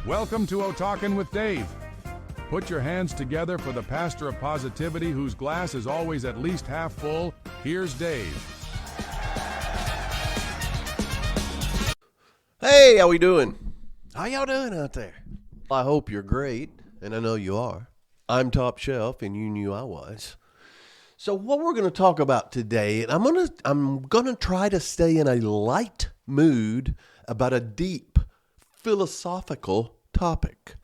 Welcome to O Talkin' with Dave. Put your hands together for the pastor of positivity whose glass is always at least half full. Here's Dave. Hey, how we doing? How y'all doing out there? I hope you're great, and I know you are. I'm Top Shelf, and you knew I was. So what we're going to talk about today, and I'm gonna try to stay in a light mood about a deep philosophical topic.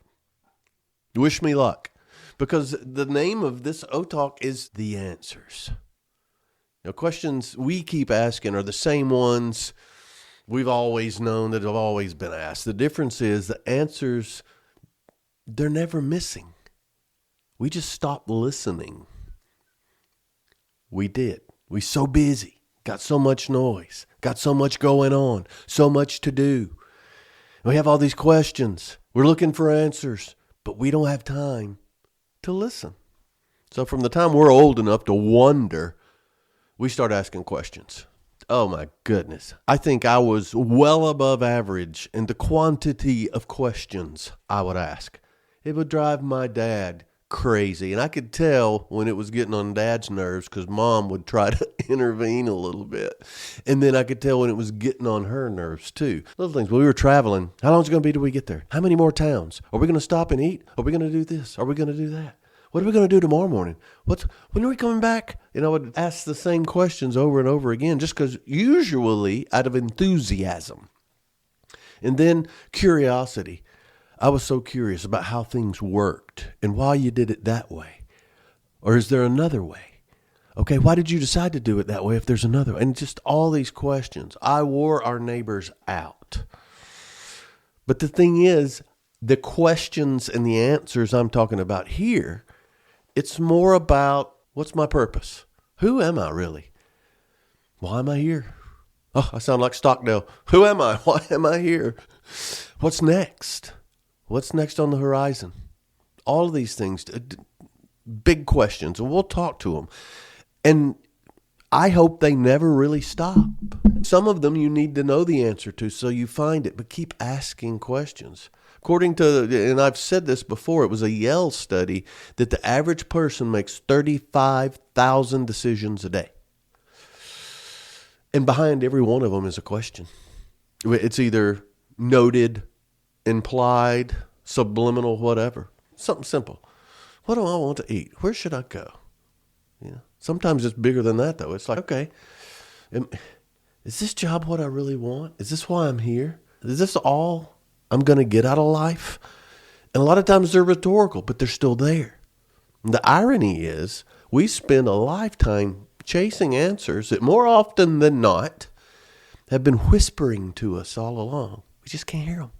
Wish me luck, because the name of this O-Talk is The Answers. Now, questions we keep asking are the same ones we've always known that have always been asked. The difference is the answers, they're never missing. We just stopped listening. We did. We so busy, got so much noise, got so much going on, so much to do. We have all these questions. We're looking for answers, but we don't have time to listen. So from the time we're old enough to wonder, we start asking questions. Oh my goodness. I think I was well above average in the quantity of questions I would ask. It would drive my dad crazy. And I could tell when it was getting on Dad's nerves because Mom would try to intervene a little bit. And then I could tell when it was getting on her nerves too. Little things. When we were traveling, how long is it going to be till we get there? How many more towns? Are we going to stop and eat? Are we going to do this? Are we going to do that? What are we going to do tomorrow morning? When are we coming back? And I would ask the same questions over and over again just because usually out of enthusiasm. And then curiosity. I was so curious about how things worked and why you did it that way. Or is there another way? Okay, why did you decide to do it that way if there's another way? And just all these questions. I wore our neighbors out. But the thing is, the questions and the answers I'm talking about here, it's more about what's my purpose? Who am I really? Why am I here? Oh, I sound like Stockdale. Who am I? Why am I here? What's next? What's next on the horizon? All of these things, big questions, and we'll talk to them. And I hope they never really stop. Some of them you need to know the answer to, so you find it, but keep asking questions. According to, and I've said this before, it was a Yale study that the average person makes 35,000 decisions a day. And behind every one of them is a question. It's either noted, implied, subliminal, whatever. Something simple. What do I want to eat? Where should I go? Sometimes it's bigger than that, though. It's like, okay, is this job what I really want? Is this why I'm here? Is this all I'm going to get out of life? And a lot of times they're rhetorical, but they're still there. And the irony is we spend a lifetime chasing answers that more often than not have been whispering to us all along. We just can't hear them.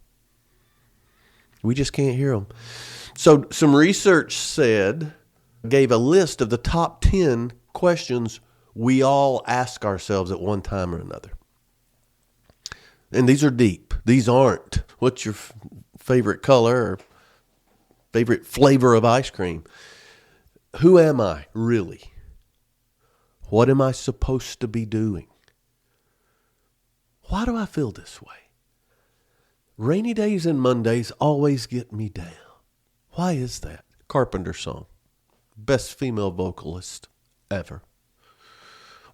We just can't hear them. So some research gave a list of the top 10 questions we all ask ourselves at one time or another. And these are deep. These aren't, what's your favorite color or favorite flavor of ice cream? Who am I really? What am I supposed to be doing? Why do I feel this way? Rainy days and Mondays always get me down. Why is that? Carpenter song. Best female vocalist ever.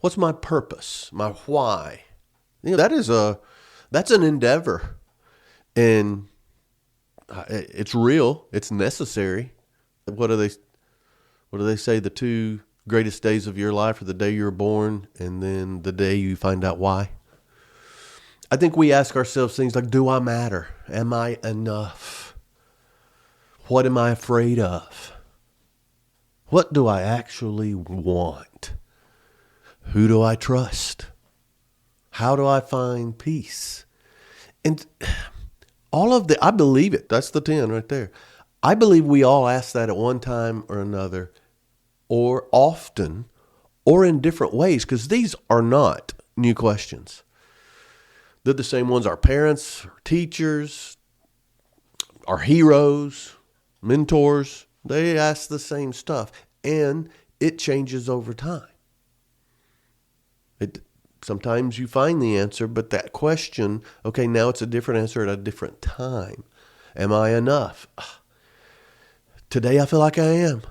What's my purpose? My why? That's an endeavor. And it's real. It's necessary. What do they say? The two greatest days of your life are the day you were born and then the day you find out why. I think we ask ourselves things like, do I matter? Am I enough? What am I afraid of? What do I actually want? Who do I trust? How do I find peace? And all of I believe it. That's the 10 right there. I believe we all ask that at one time or another, or often, or in different ways, because these are not new questions. They're the same ones our parents, our teachers, our heroes, mentors, they ask the same stuff. And it changes over time. Sometimes you find the answer, but that question, okay, now it's a different answer at a different time. Am I enough? Today I feel like I am.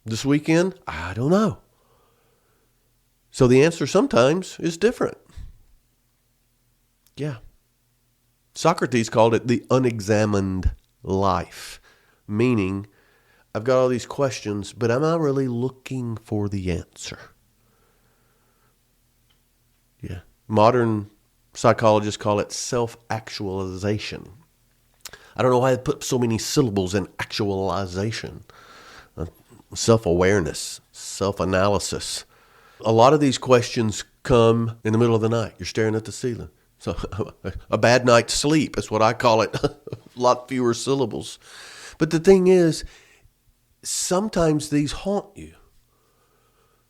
This weekend, I don't know. So the answer sometimes is different. Yeah. Socrates called it the unexamined life, meaning I've got all these questions, but am I really looking for the answer? Yeah. Modern psychologists call it self-actualization. I don't know why they put so many syllables in actualization. Self-awareness, self-analysis. A lot of these questions come in the middle of the night. You're staring at the ceiling. So a bad night's sleep is what I call it. A lot fewer syllables. But the thing is, sometimes these haunt you.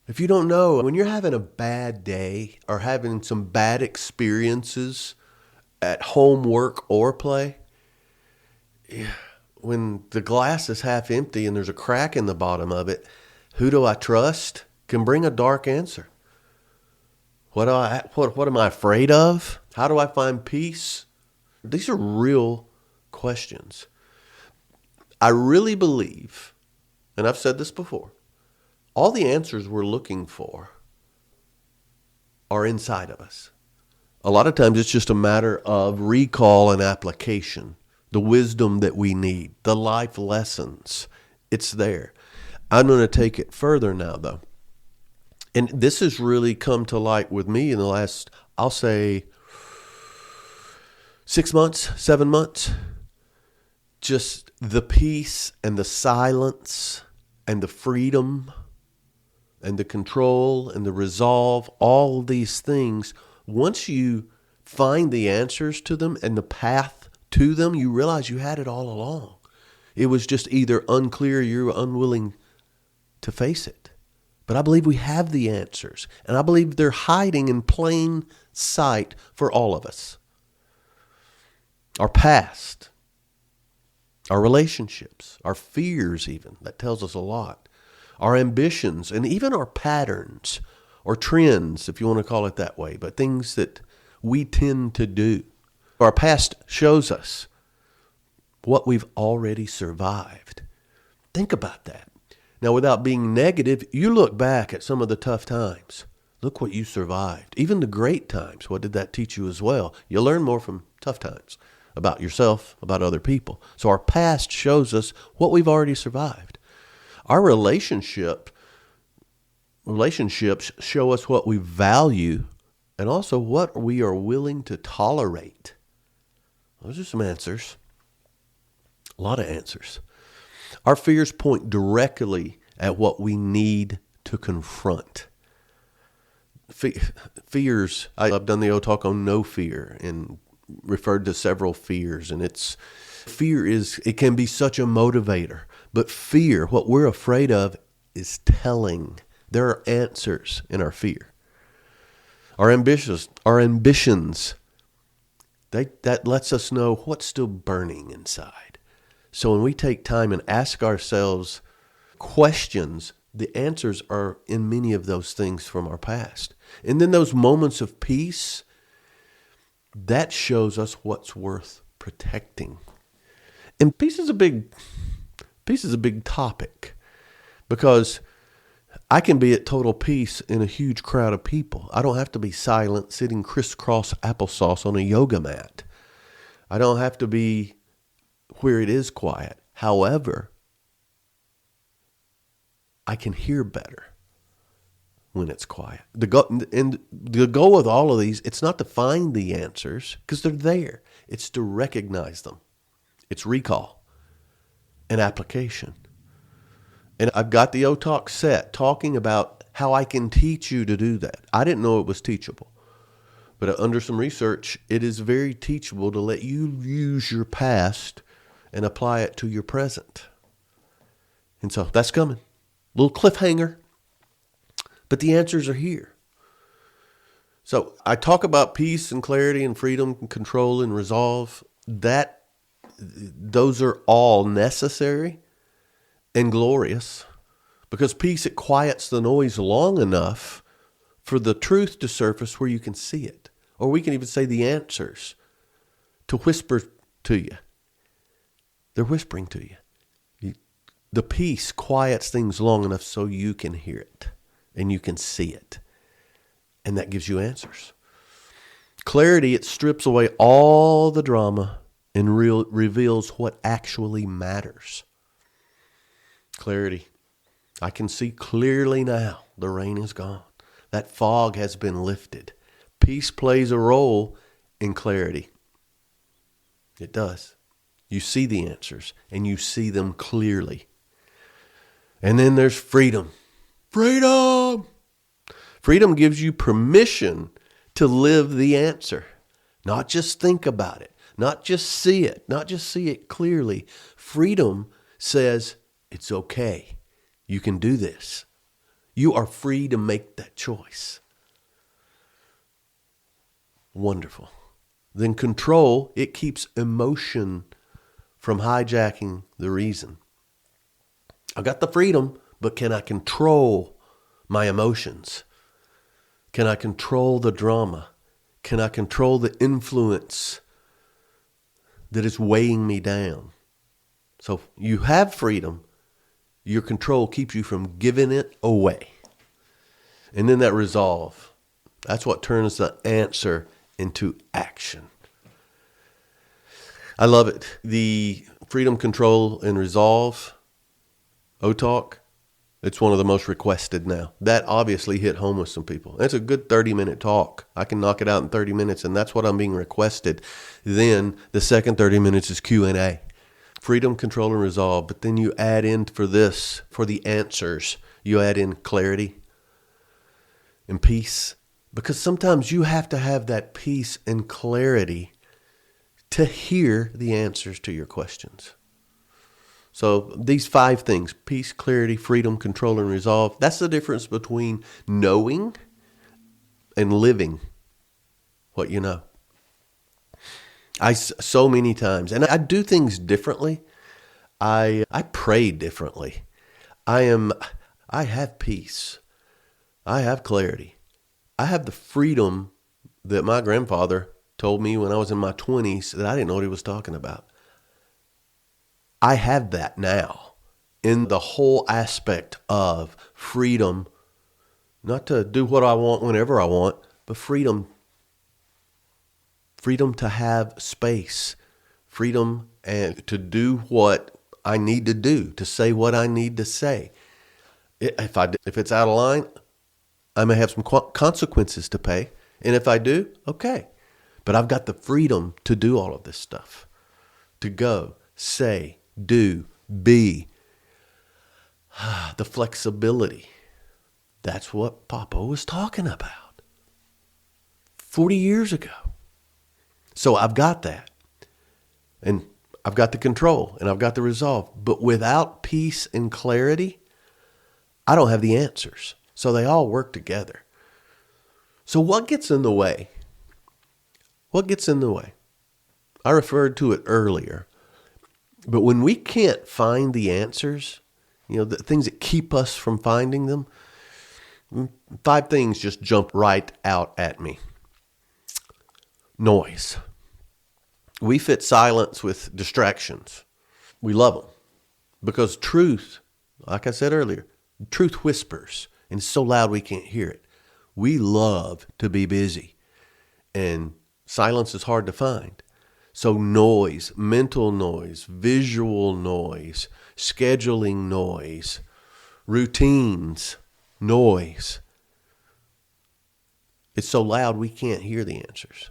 If you don't know, when you're having a bad day or having some bad experiences at home, work, or play, when the glass is half empty and there's a crack in the bottom of it, who do I trust? Can bring a dark answer. What am I afraid of? How do I find peace? These are real questions. I really believe, and I've said this before, all the answers we're looking for are inside of us. A lot of times it's just a matter of recall and application, the wisdom that we need, the life lessons. It's there. I'm going to take it further now, though. And this has really come to light with me in the last, I'll say, 6 months, 7 months. Just the peace and the silence and the freedom and the control and the resolve, all these things. Once you find the answers to them and the path to them, you realize you had it all along. It was just either unclear or you were unwilling to face it. But I believe we have the answers, and I believe they're hiding in plain sight for all of us. Our past, our relationships, our fears even, that tells us a lot. Our ambitions, and even our patterns, or trends, if you want to call it that way, but things that we tend to do. Our past shows us what we've already survived. Think about that. Now, without being negative, you look back at some of the tough times. Look what you survived. Even the great times, what did that teach you as well? You learn more from tough times about yourself, about other people. So our past shows us what we've already survived. Our relationships show us what we value and also what we are willing to tolerate. Those are some answers. A lot of answers. Our fears point directly at what we need to confront. Fears, I've done the talk on no fear and referred to several fears. And it can be such a motivator. But fear, what we're afraid of, is telling. There are answers in our fear. Our ambitions, that lets us know what's still burning inside. So when we take time and ask ourselves questions, the answers are in many of those things from our past. And then those moments of peace, that shows us what's worth protecting. And peace is a big topic because I can be at total peace in a huge crowd of people. I don't have to be silent, sitting crisscross applesauce on a yoga mat. I don't have to be where it is quiet. However, I can hear better when it's quiet. The goal with all of these, it's not to find the answers because they're there. It's to recognize them. It's recall and application. And I've got the O-Talk set talking about how I can teach you to do that. I didn't know it was teachable. But under some research, it is very teachable to let you use your past and apply it to your present. And so that's coming. Little cliffhanger. But the answers are here. So I talk about peace and clarity and freedom and control and resolve. Those are all necessary and glorious because peace, it quiets the noise long enough for the truth to surface where you can see it. Or we can even say the answers to whisper to you. They're whispering to you. The peace quiets things long enough so you can hear it and you can see it. And that gives you answers. Clarity, it strips away all the drama and reveals what actually matters. Clarity. I can see clearly now. The rain is gone. That fog has been lifted. Peace plays a role in clarity. It does. You see the answers and you see them clearly. And then there's freedom. Freedom! Freedom gives you permission to live the answer. Not just think about it. Not just see it. Not just see it clearly. Freedom says it's okay. You can do this. You are free to make that choice. Wonderful. Then control, it keeps emotion from hijacking the reason. I've got the freedom, but can I control my emotions? Can I control the drama? Can I control the influence that is weighing me down? So you have freedom. Your control keeps you from giving it away. And then that resolve. That's what turns the answer into action. I love it. The freedom, control, and resolve, O-Talk, it's one of the most requested now. That obviously hit home with some people. That's a good 30-minute talk. I can knock it out in 30 minutes, and that's what I'm being requested. Then the second 30 minutes is Q&A. Freedom, control, and resolve. But then you add in for this, for the answers, you add in clarity and peace. Because sometimes you have to have that peace and clarity to hear the answers to your questions. So these 5 things, peace, clarity, freedom, control, and resolve, that's the difference between knowing and living what you know. So many times, and I do things differently. I pray differently. I have peace. I have clarity. I have the freedom that my grandfather told me when I was in my 20s that I didn't know what he was talking about. I have that now in the whole aspect of freedom, not to do what I want whenever I want, but freedom to have space, freedom and to do what I need to do, to say what I need to say. If it's out of line, I may have some consequences to pay. And if I do, okay. But I've got the freedom to do all of this stuff, to go, say, do, be. The flexibility. That's what Papa was talking about 40 years ago. So I've got that. And I've got the control and I've got the resolve. But without peace and clarity, I don't have the answers. So they all work together. So what gets in the way? What gets in the way? I referred to it earlier. But when we can't find the answers, the things that keep us from finding them, 5 things just jump right out at me. Noise. We fit silence with distractions. We love them because truth, like I said earlier, truth whispers and it's so loud we can't hear it. We love to be busy and silence is hard to find. So noise, mental noise, visual noise, scheduling noise, routines, noise. It's so loud we can't hear the answers.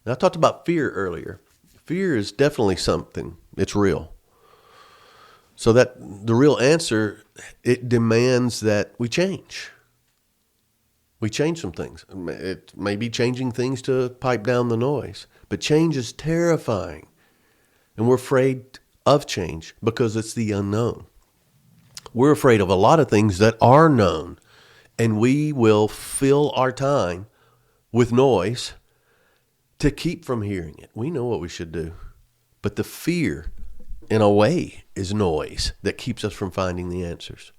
Now, I talked about fear earlier. Fear is definitely something. It's real. So that the real answer, it demands that we change. We change some things. It may be changing things to pipe down the noise. But change is terrifying. And we're afraid of change because it's the unknown. We're afraid of a lot of things that are known. And we will fill our time with noise to keep from hearing it. We know what we should do. But the fear, in a way, is noise that keeps us from finding the answers.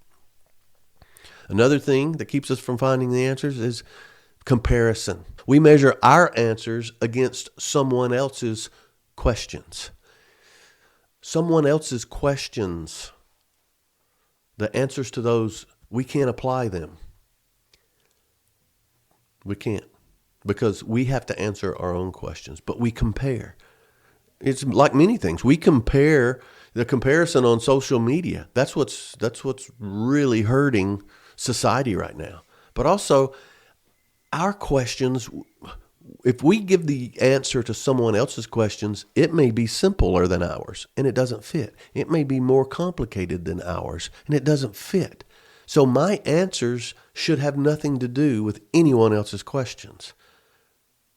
Another thing that keeps us from finding the answers is comparison. We measure our answers against someone else's questions. someone else's questions, the answers to those, we can't apply them. We can't, because we have to answer our own questions, but we compare. It's like many things. We compare. The comparison on social media. That's what's really hurting society right now. But also, our questions, if we give the answer to someone else's questions, it may be simpler than ours, and it doesn't fit. It may be more complicated than ours, and it doesn't fit. So my answers should have nothing to do with anyone else's questions.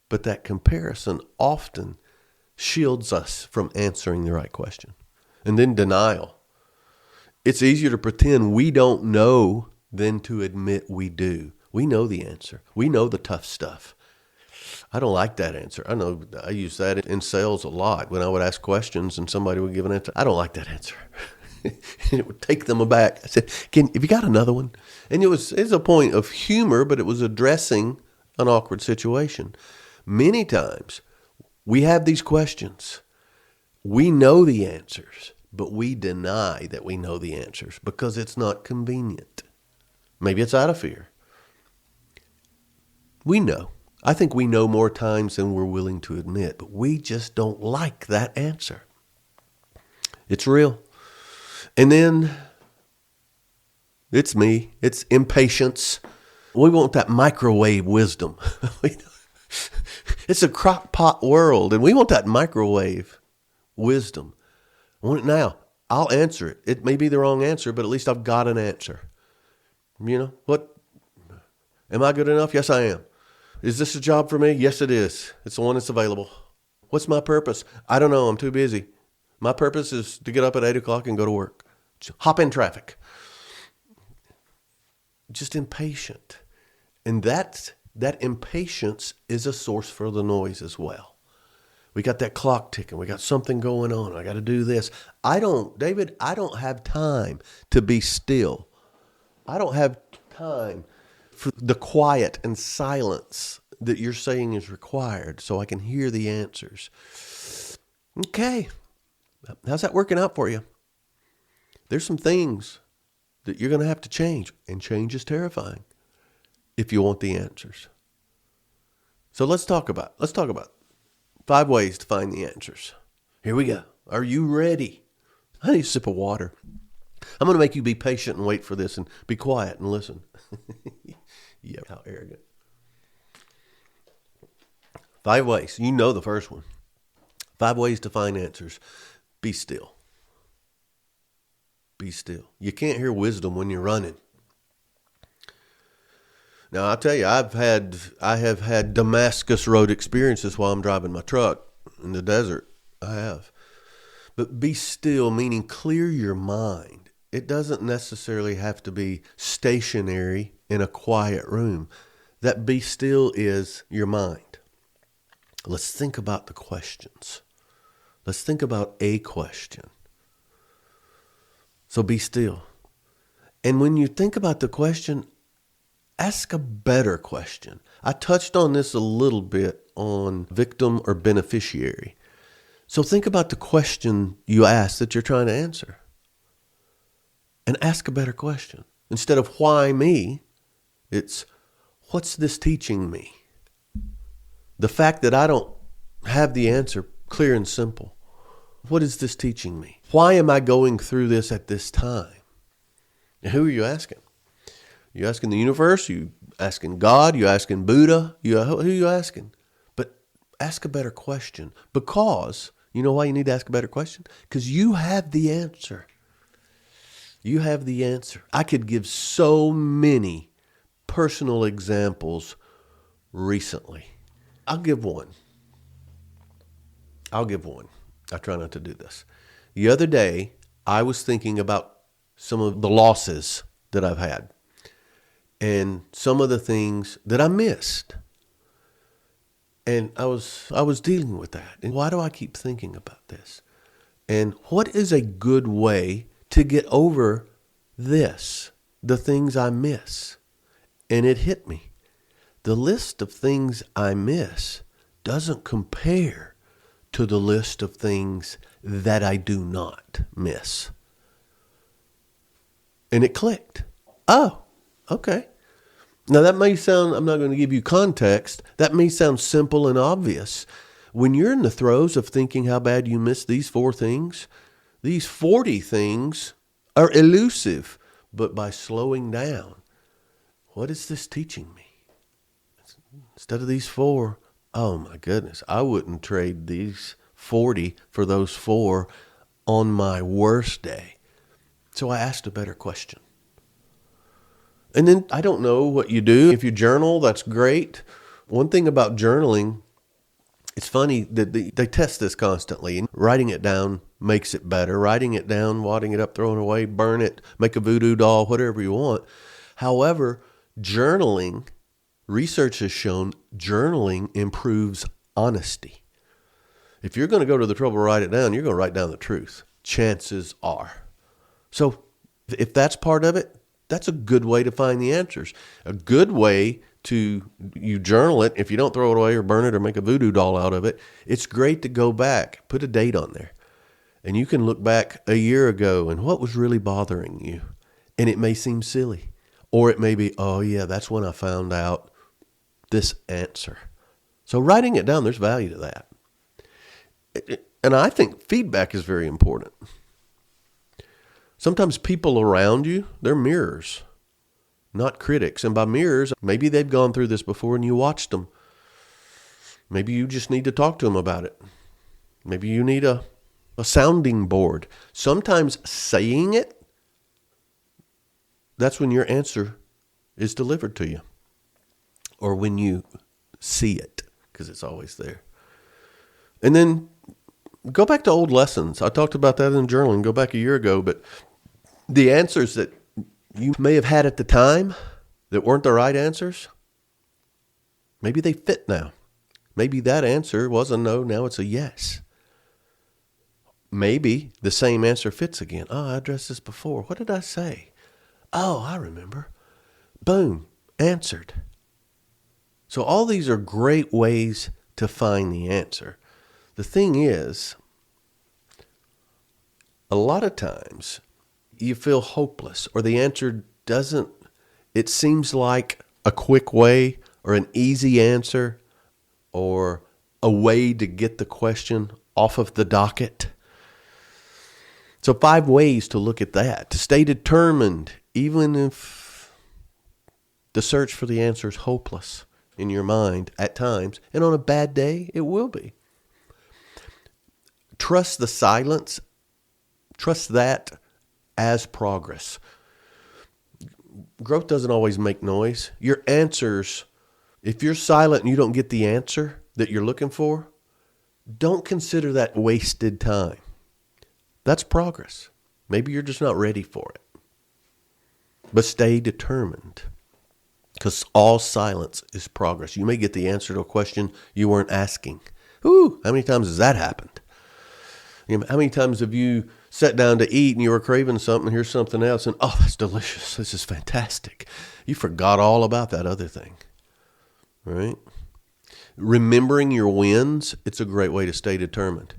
But that comparison often shields us from answering the right question. And then denial. It's easier to pretend we don't know than to admit we do. We know the answer. We know the tough stuff. I don't like that answer. I know I use that in sales a lot when I would ask questions and somebody would give an answer. I don't like that answer. And it would take them aback. I said, have you got another one? And it's a point of humor, but it was addressing an awkward situation. Many times we have these questions. We know the answers, but we deny that we know the answers because it's not convenient. Maybe it's out of fear. We know. I think we know more times than we're willing to admit, but we just don't like that answer. It's real. And then it's me. It's impatience. We want that microwave wisdom. It's a crock pot world, and we want that microwave wisdom. I want it now. I'll answer it. It may be the wrong answer, but at least I've got an answer. You know, what? Am I good enough? Yes, I am. Is this a job for me? Yes, it is. It's the one that's available. What's my purpose? I don't know. I'm too busy. My purpose is to get up at 8 o'clock and go to work. Hop in traffic. Just impatient. And that impatience is a source for the noise as well. We got that clock ticking. We got something going on. I got to do this. I don't have time to be still. I don't have time for the quiet and silence that you're saying is required so I can hear the answers. Okay. How's that working out for you? There's some things that you're going to have to change, and change is terrifying if you want the answers. So let's talk about 5 ways to find the answers. Here we go. Are you ready? I need a sip of water. I'm going to make you be patient and wait for this and be quiet and listen. Yeah, how arrogant. 5 ways. You know the first one. 5 ways to find answers. Be still. Be still. You can't hear wisdom when you're running. Now, I'll tell you, I have had Damascus Road experiences while I'm driving my truck in the desert. I have. But be still, meaning clear your mind. It doesn't necessarily have to be stationary in a quiet room. That be still is your mind. Let's think about the questions. Let's think about a question. So be still. And when you think about the question, ask a better question. I touched on this a little bit on victim or beneficiary. So think about the question you ask that you're trying to answer. And ask a better question. Instead of why me, it's what's this teaching me? The fact that I don't have the answer clear and simple. What is this teaching me? Why am I going through this at this time? And who are you asking? You asking the universe? You asking God? You asking Buddha? Who are you asking? But ask a better question. Because, you know why you need to ask a better question? Because you have the answer. You have the answer. I could give so many personal examples recently. I'll give one. I try not to do this. The other day, I was thinking about some of the losses that I've had and some of the things that I missed. And I was dealing with that. And why do I keep thinking about this? And what is a good way to get over this, the things I miss? And it hit me. The list of things I miss doesn't compare to the list of things that I do not miss. And it clicked. Oh, okay. Now that may sound, I'm not going to give you context, that may sound simple and obvious. When you're in the throes of thinking how bad you missed these 4 things, these 40 things are elusive. But by slowing down, what is this teaching me? Instead of these 4, oh my goodness, I wouldn't trade these 40 for those 4 on my worst day. So I asked a better question. And then I don't know what you do. If you journal, that's great. One thing about journaling, it's funny that they test this constantly. And writing it down makes it better. Writing it down, wadding it up, throwing it away, burn it, make a voodoo doll, whatever you want. However, journaling, research has shown journaling improves honesty. If you're going to go to the trouble to write it down, you're going to write down the truth. Chances are. So if that's part of it, that's a good way to find the answers. A good way to, you journal it. If you don't throw it away or burn it or make a voodoo doll out of it, it's great to go back, put a date on there. And you can look back a year ago and what was really bothering you. And it may seem silly. Or it may be, oh yeah, that's when I found out this answer. So writing it down, there's value to that. And I think feedback is very important. Sometimes people around you, they're mirrors, not critics. And by mirrors, maybe they've gone through this before and you watched them. Maybe you just need to talk to them about it. Maybe you need a sounding board. Sometimes saying it, that's when your answer is delivered to you. Or when you see it, because it's always there. And then go back to old lessons. I talked about that in journaling, go back a year ago, but the answers that you may have had at the time that weren't the right answers, maybe they fit now. Maybe that answer was a no, now it's a yes. Maybe the same answer fits again. Oh, I addressed this before. What did I say? Oh, I remember. Boom, answered. So all these are great ways to find the answer. The thing is, a lot of times you feel hopeless or the answer doesn't, it seems like a quick way or an easy answer or a way to get the question off of the docket. So 5 ways to look at that, to stay determined, even if the search for the answer is hopeless in your mind at times, and on a bad day, it will be. Trust the silence. Trust that as progress. Growth doesn't always make noise. Your answers, if you're silent and you don't get the answer that you're looking for, don't consider that wasted time. That's progress. Maybe you're just not ready for it. But stay determined, because all silence is progress. You may get the answer to a question you weren't asking. Ooh, how many times has that happened? You know, how many times have you sat down to eat and you were craving something and here's something else and, oh, that's delicious. This is fantastic. You forgot all about that other thing, right? Remembering your wins, it's a great way to stay determined.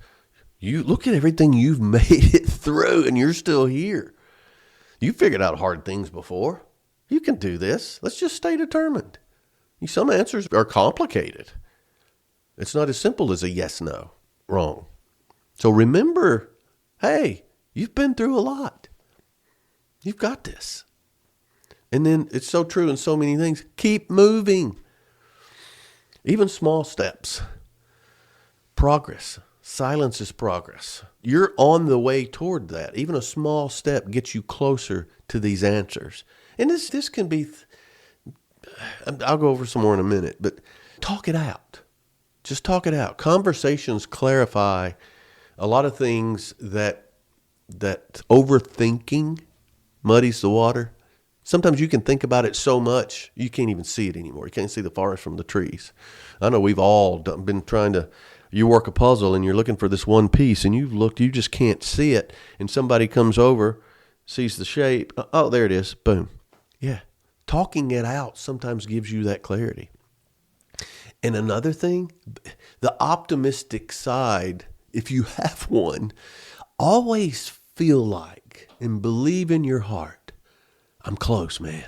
You look at everything you've made it through and you're still here. You figured out hard things before. You can do this. Let's just stay determined. Some answers are complicated. It's not as simple as a yes, no, wrong. So remember, hey, you've been through a lot. You've got this. And then it's so true in so many things. Keep moving. Even small steps. Progress. Silence is progress. You're on the way toward that. Even a small step gets you closer to these answers. And this can be, I'll go over some more in a minute, but talk it out. Just talk it out. Conversations clarify a lot of things that overthinking muddies the water. Sometimes you can think about it so much, you can't even see it anymore. You can't see the forest from the trees. I know we've all been trying to, you work a puzzle and you're looking for this one piece and you've looked, you just can't see it. And somebody comes over, sees the shape. Oh, there it is. Boom. Yeah. Talking it out sometimes gives you that clarity. And another thing, the optimistic side, if you have one, always feel like and believe in your heart, I'm close, man.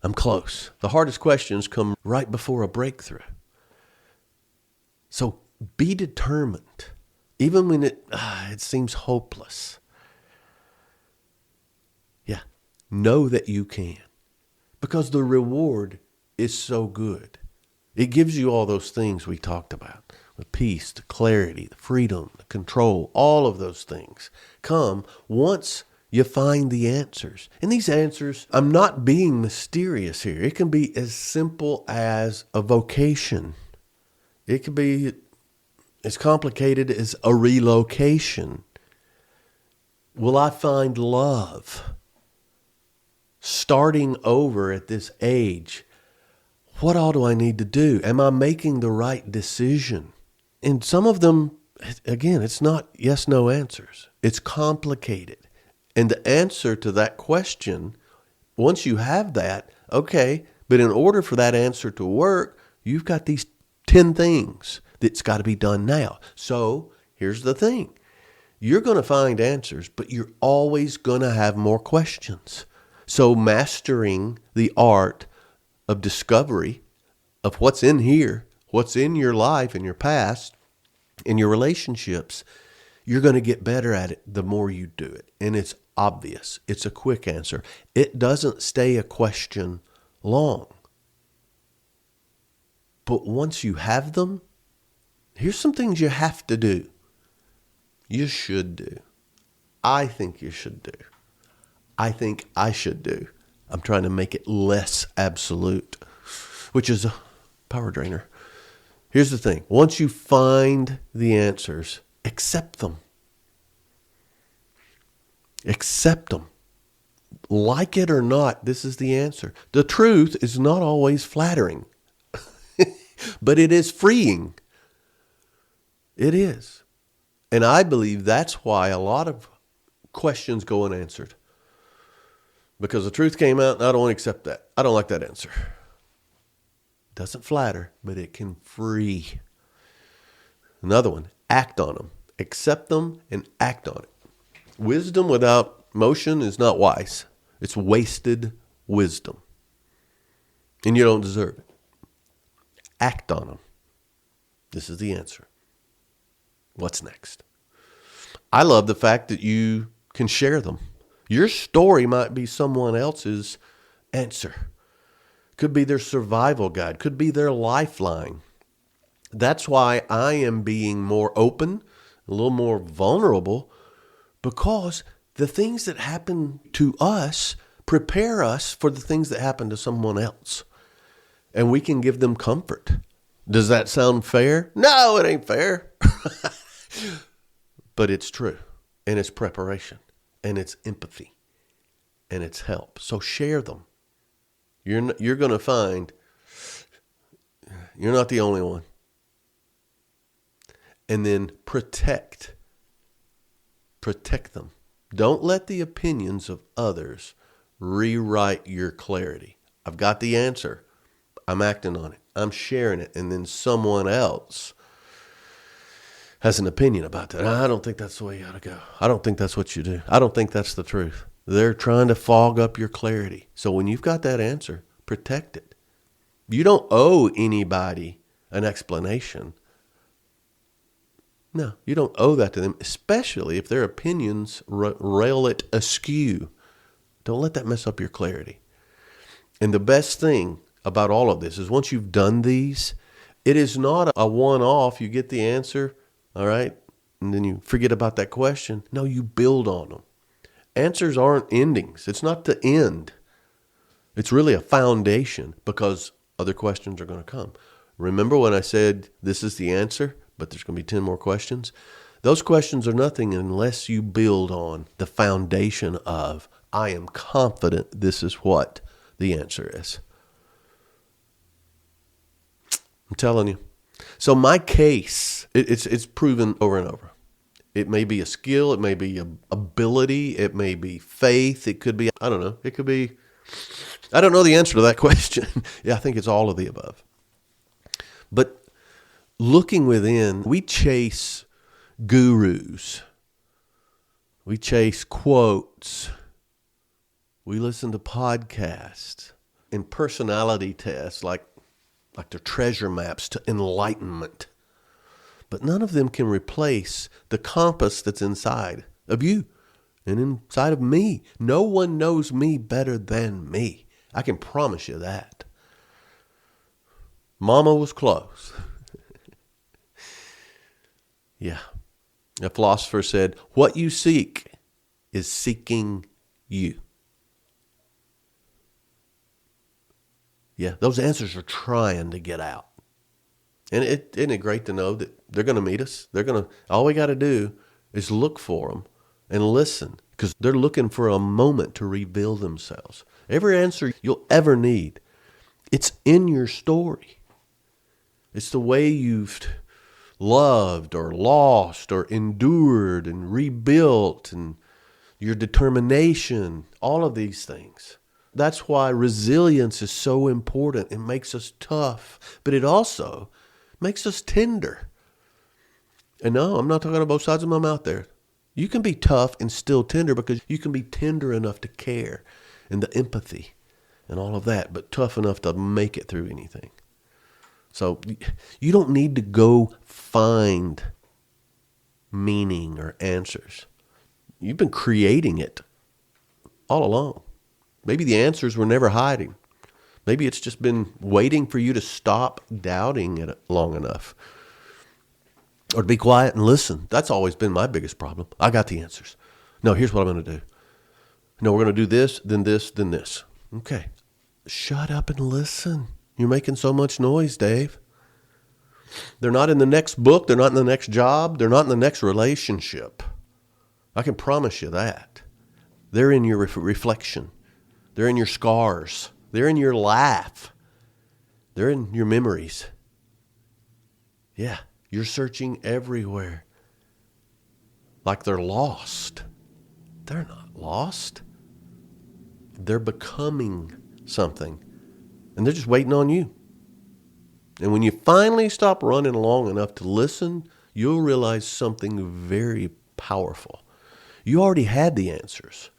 I'm close. The hardest questions come right before a breakthrough. So be determined, even when it seems hopeless. Yeah, know that you can, because the reward is so good. It gives you all those things we talked about, the peace, the clarity, the freedom, the control, all of those things come once you find the answers. And these answers, I'm not being mysterious here. It can be as simple as a vocation. It could be as complicated as a relocation. Will I find love? Starting over at this age, what all do I need to do? Am I making the right decision? And some of them, again, it's not yes, no answers. It's complicated. And the answer to that question, once you have that, okay, but in order for that answer to work, you've got these 10 things that's got to be done now. So here's the thing. You're going to find answers, but you're always going to have more questions. So mastering the art of discovery of what's in here, what's in your life and your past, in your relationships, you're going to get better at it the more you do it. And it's obvious. It's a quick answer. It doesn't stay a question long. But once you have them, here's some things you have to do. You should do. I think you should do. I think I should do. I'm trying to make it less absolute, which is a power drainer. Here's the thing. Once you find the answers, accept them. Accept them. Like it or not, this is the answer. The truth is not always flattering, but it is freeing. It is. And I believe that's why a lot of questions go unanswered. Because the truth came out and I don't want to accept that. I don't like that answer. It doesn't flatter, but it can free. Another one, act on them. Accept them and act on it. Wisdom without motion is not wise. It's wasted wisdom. And you don't deserve it. Act on them. This is the answer. What's next? I love the fact that you can share them. Your story might be someone else's answer. Could be their survival guide. Could be their lifeline. That's why I am being more open, a little more vulnerable, because the things that happen to us prepare us for the things that happen to someone else. And we can give them comfort. Does that sound fair? No, it ain't fair. But it's true. And it's preparation. And it's empathy. And it's help. So share them. You're going to find you're not the only one. And then protect them. Don't let the opinions of others rewrite your clarity. I've got the answer. I'm acting on it. I'm sharing it. And then someone else has an opinion about that. I don't think that's the way you ought to go. I don't think that's what you do. I don't think that's the truth. They're trying to fog up your clarity. So when you've got that answer, protect it. You don't owe anybody an explanation. No, you don't owe that to them, especially if their opinions rail it askew. Don't let that mess up your clarity. And the best thing about all of this is once you've done these, it is not a one-off. You get the answer, all right, and then you forget about that question. No, you build on them. Answers aren't endings. It's not the end. It's really a foundation because other questions are going to come. Remember when I said this is the answer, but there's going to be 10 more questions? Those questions are nothing unless you build on the foundation of, I am confident this is what the answer is. I'm telling you. So my case, it's proven over and over. It may be a skill. It may be an ability. It may be faith. It could be, I don't know. It could be, I don't know the answer to that question. Yeah, I think it's all of the above. But looking within, we chase gurus. We chase quotes. We listen to podcasts and personality tests like they're treasure maps to enlightenment. But none of them can replace the compass that's inside of you and inside of me. No one knows me better than me. I can promise you that. Mama was close. Yeah. A philosopher said, what you seek is seeking you. Yeah, those answers are trying to get out. And isn't it great to know that they're going to meet us? All we got to do is look for them and listen, because they're looking for a moment to reveal themselves. Every answer you'll ever need, it's in your story. It's the way you've loved or lost or endured and rebuilt, and your determination, all of these things. That's why resilience is so important. It makes us tough, but it also makes us tender. And no, I'm not talking about both sides of my mouth there. You can be tough and still tender, because you can be tender enough to care and the empathy and all of that, but tough enough to make it through anything. So you don't need to go find meaning or answers. You've been creating it all along. Maybe the answers were never hiding. Maybe it's just been waiting for you to stop doubting it long enough. Or to be quiet and listen. That's always been my biggest problem. I got the answers. No, here's what I'm going to do. No, we're going to do this, then this, then this. Okay. Shut up and listen. You're making so much noise, Dave. They're not in the next book. They're not in the next job. They're not in the next relationship. I can promise you that. They're in your reflection. They're in your scars. They're in your laugh. They're in your memories. Yeah, you're searching everywhere like they're lost. They're not lost. They're becoming something, and they're just waiting on you. And when you finally stop running long enough to listen, you'll realize something very powerful. You already had the answers.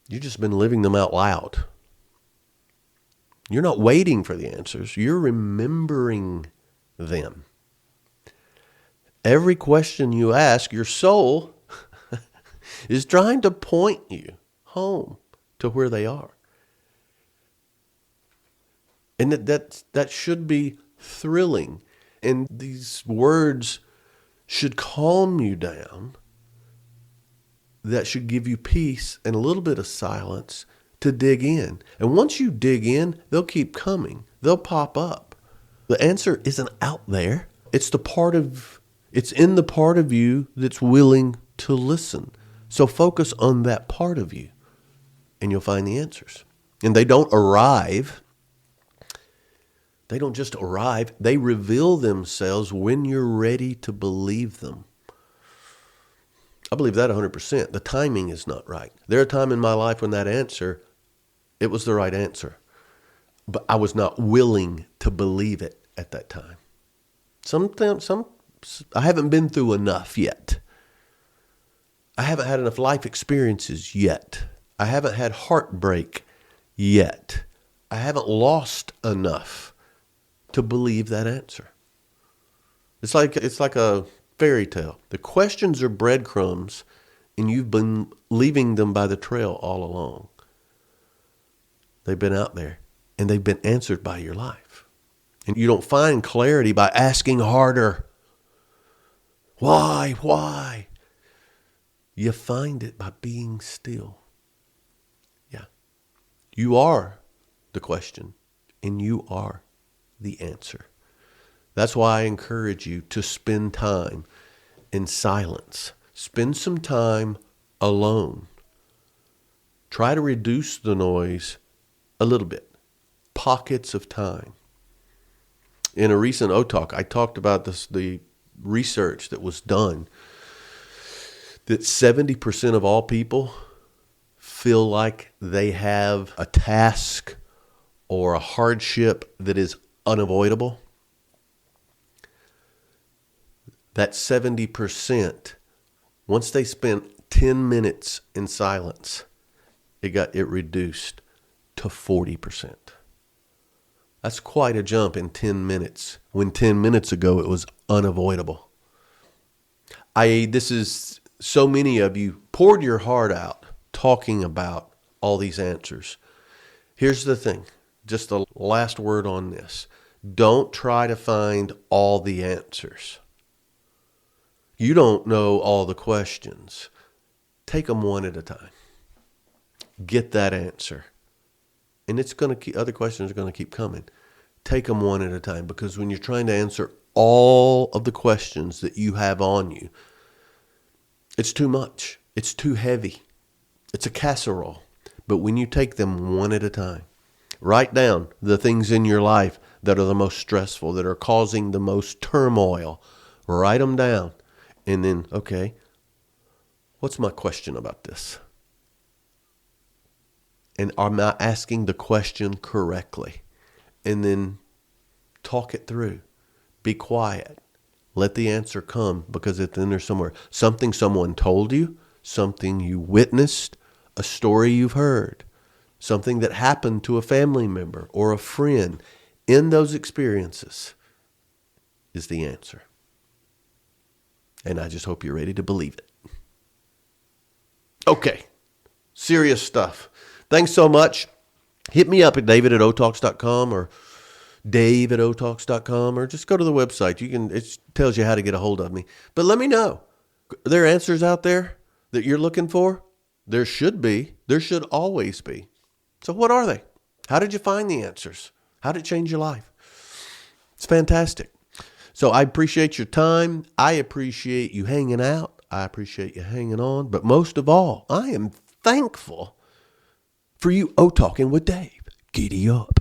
You've just been living them out loud. You're not waiting for the answers. You're remembering them. Every question you ask, your soul is trying to point you home to where they are. And that should be thrilling. And these words should calm you down. That should give you peace and a little bit of silence to dig in. And once you dig in, they'll keep coming. They'll pop up. The answer isn't out there. It's in the part of you that's willing to listen. So focus on that part of you, and you'll find the answers. And they don't arrive. They don't just arrive. They reveal themselves when you're ready to believe them. I believe that 100%. The timing is not right. There are times in my life when it was the right answer. But I was not willing to believe it at that time. I haven't been through enough yet. I haven't had enough life experiences yet. I haven't had heartbreak yet. I haven't lost enough to believe that answer. It's like a fairy tale. The questions are breadcrumbs, and you've been leaving them by the trail all along. They've been out there, and they've been answered by your life. And you don't find clarity by asking harder. Why? You find it by being still. Yeah. You are the question, and you are the answer. That's why I encourage you to spend time in silence. Spend some time alone. Try to reduce the noise a little bit. Pockets of time. In a recent O-Talk, I talked about the research that was done that 70% of all people feel like they have a task or a hardship that is unavoidable. That 70%, once they spent 10 minutes in silence, it reduced to 40%. That's quite a jump in 10 minutes, when 10 minutes ago it was unavoidable. This is so many of you poured your heart out talking about all these answers. Here's the thing, just the last word on this. Don't try to find all the answers. You don't know all the questions. Take them one at a time. Get that answer. And other questions are going to keep coming. Take them one at a time, because when you're trying to answer all of the questions that you have on you, it's too much. It's too heavy. It's a casserole. But when you take them one at a time, write down the things in your life that are the most stressful, that are causing the most turmoil. Write them down. And then, okay, what's my question about this? And am I asking the question correctly? And then talk it through. Be quiet. Let the answer come, because it's in there somewhere. Something someone told you, something you witnessed, a story you've heard, something that happened to a family member or a friend. In those experiences is the answer. And I just hope you're ready to believe it. Okay, serious stuff. Thanks so much. Hit me up at david@otalks.com or dave@otalks.com, or just go to the website. It tells you how to get a hold of me. But let me know. Are there answers out there that you're looking for? There should be. There should always be. So what are they? How did you find the answers? How did it change your life? It's fantastic. So I appreciate your time. I appreciate you hanging out. I appreciate you hanging on. But most of all, I am thankful for you O-Talking with Dave. Giddy up.